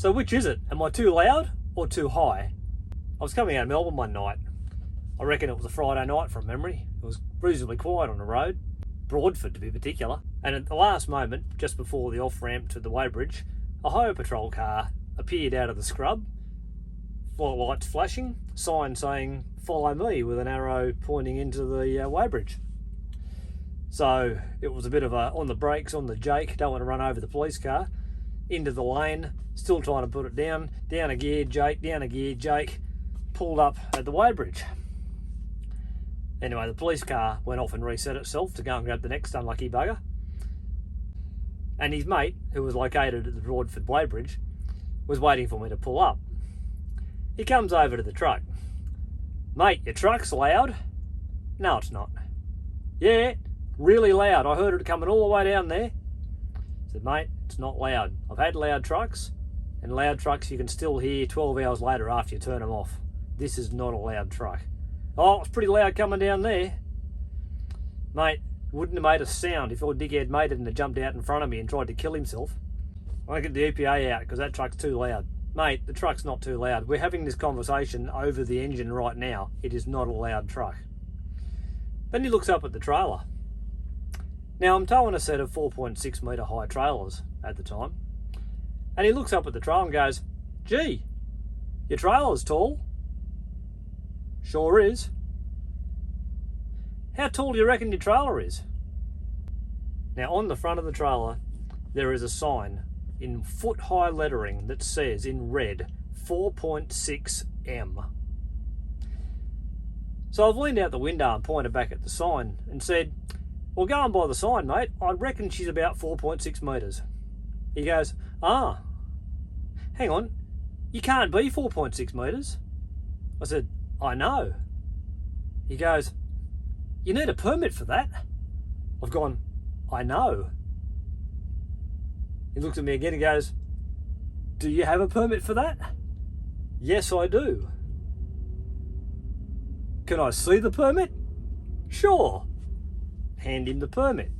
So which is it? Am I too loud or too high? I was coming out of Melbourne one night. I reckon it was a Friday night from memory. It was reasonably quiet on the road, Broadford to be particular. And at the last moment, just before the off-ramp to the Weybridge, a highway patrol car appeared out of the scrub, lights flashing, sign saying, "Follow me," with an arrow pointing into the Weybridge. So it was a bit of a on the brakes, on the jake, don't want to run over the police car, into the lane, still trying to put it down a gear, jake, pulled up at the Weybridge. Anyway, the police car went off and reset itself to go and grab the next unlucky bugger. And his mate, who was located at the Broadford Weybridge, was waiting for me to pull up. He comes over to the truck. "Mate, your truck's loud." "No, it's not." "Yeah, really loud. I heard it coming all the way down there." I said, "Mate, it's not loud. I've had loud trucks, and loud trucks you can still hear 12 hours later after you turn them off. This is not a loud truck." "Oh, it's pretty loud coming down there." "Mate, wouldn't have made a sound if your dickhead mate hadn't jumped out in front of me and tried to kill himself. I get the EPA out because that truck's too loud." "Mate, the truck's not too loud. We're having this conversation over the engine right now. It is not a loud truck." Then he looks up at the trailer. Now, I'm towing a set of 4.6 metre high trailers at the time. And he looks up at the trailer and goes, "Gee, your trailer's tall." "Sure is." "How tall do you reckon your trailer is?" Now, on the front of the trailer, there is a sign in foot-high lettering that says in red, 4.6 M. So I've leaned out the window and pointed back at the sign and said, "Well, going by the sign, mate, I reckon she's about 4.6 metres. He goes, "Ah, hang on, you can't be 4.6 metres. I said, "I know." He goes, "You need a permit for that." I've gone, "I know." He looks at me again and goes, "Do you have a permit for that?" "Yes, I do." "Can I see the permit?" "Sure." Hand him the permit.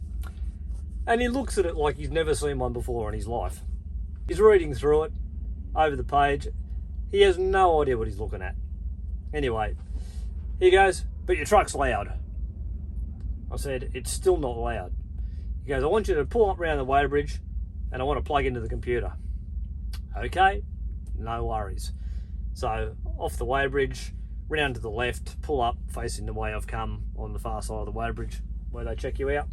And he looks at it like he's never seen one before in his life. He's reading through it, over the page. He has no idea what he's looking at. Anyway, he goes, "But your truck's loud." I said, "It's still not loud." He goes, "I want you to pull up around the Weybridge and I want to plug into the computer." Okay, no worries. So off the Weybridge, round to the left, pull up facing the way I've come on the far side of the Weybridge where they check you out.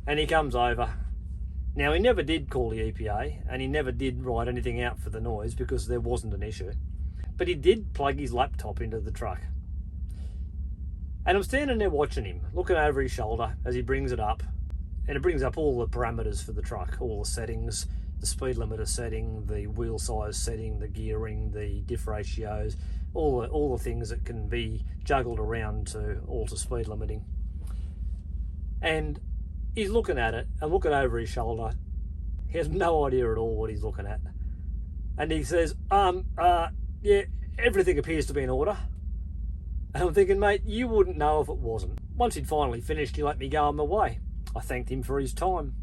And he comes over. Now, he never did call the EPA and he never did write anything out for the noise because there wasn't an issue. But he did plug his laptop into the truck. And I'm standing there watching him, looking over his shoulder as he brings it up. And it brings up all the parameters for the truck, all the settings, the speed limiter setting, the wheel size setting, the gearing, the diff ratios, all the things that can be juggled around to alter speed limiting. And he's looking at it and looking over his shoulder. He has no idea at all what he's looking at. And he says, yeah, everything appears to be in order." And I'm thinking, "Mate, you wouldn't know if it wasn't." Once he'd finally finished, he let me go on my way. I thanked him for his time.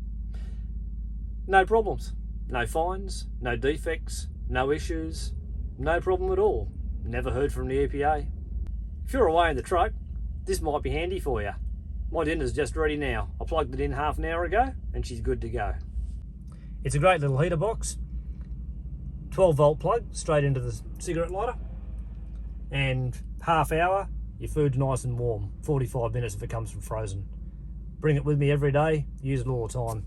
No problems, no fines, no defects, no issues, no problem at all. Never heard from the EPA. If you're away in the truck, this might be handy for you. My dinner's just ready now. I plugged it in half an hour ago and she's good to go. It's a great little heater box. 12-volt plug straight into the cigarette lighter. And half hour, your food's nice and warm. 45 minutes if it comes from frozen. Bring it with me every day, use it all the time.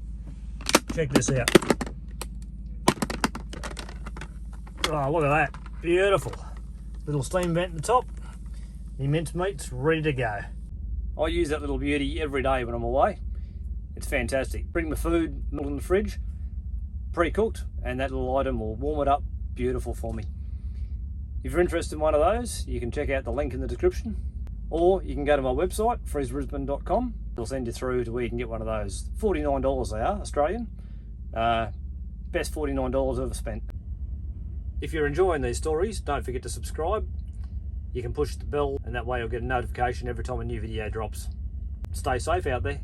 Check this out. Oh, look at that, beautiful. Little steam vent at the top. The mince meat's ready to go. I use that little beauty every day when I'm away. It's fantastic. Bring my food in the fridge, pre-cooked, and that little item will warm it up beautiful for me. If you're interested in one of those, you can check out the link in the description, or you can go to my website, freezebrisbane.com. It'll send you through to where you can get one of those. $49 they are, Australian. Best $49 ever spent. If you're enjoying these stories, don't forget to subscribe. You can push the bell and that way you'll get a notification every time a new video drops. Stay safe out there.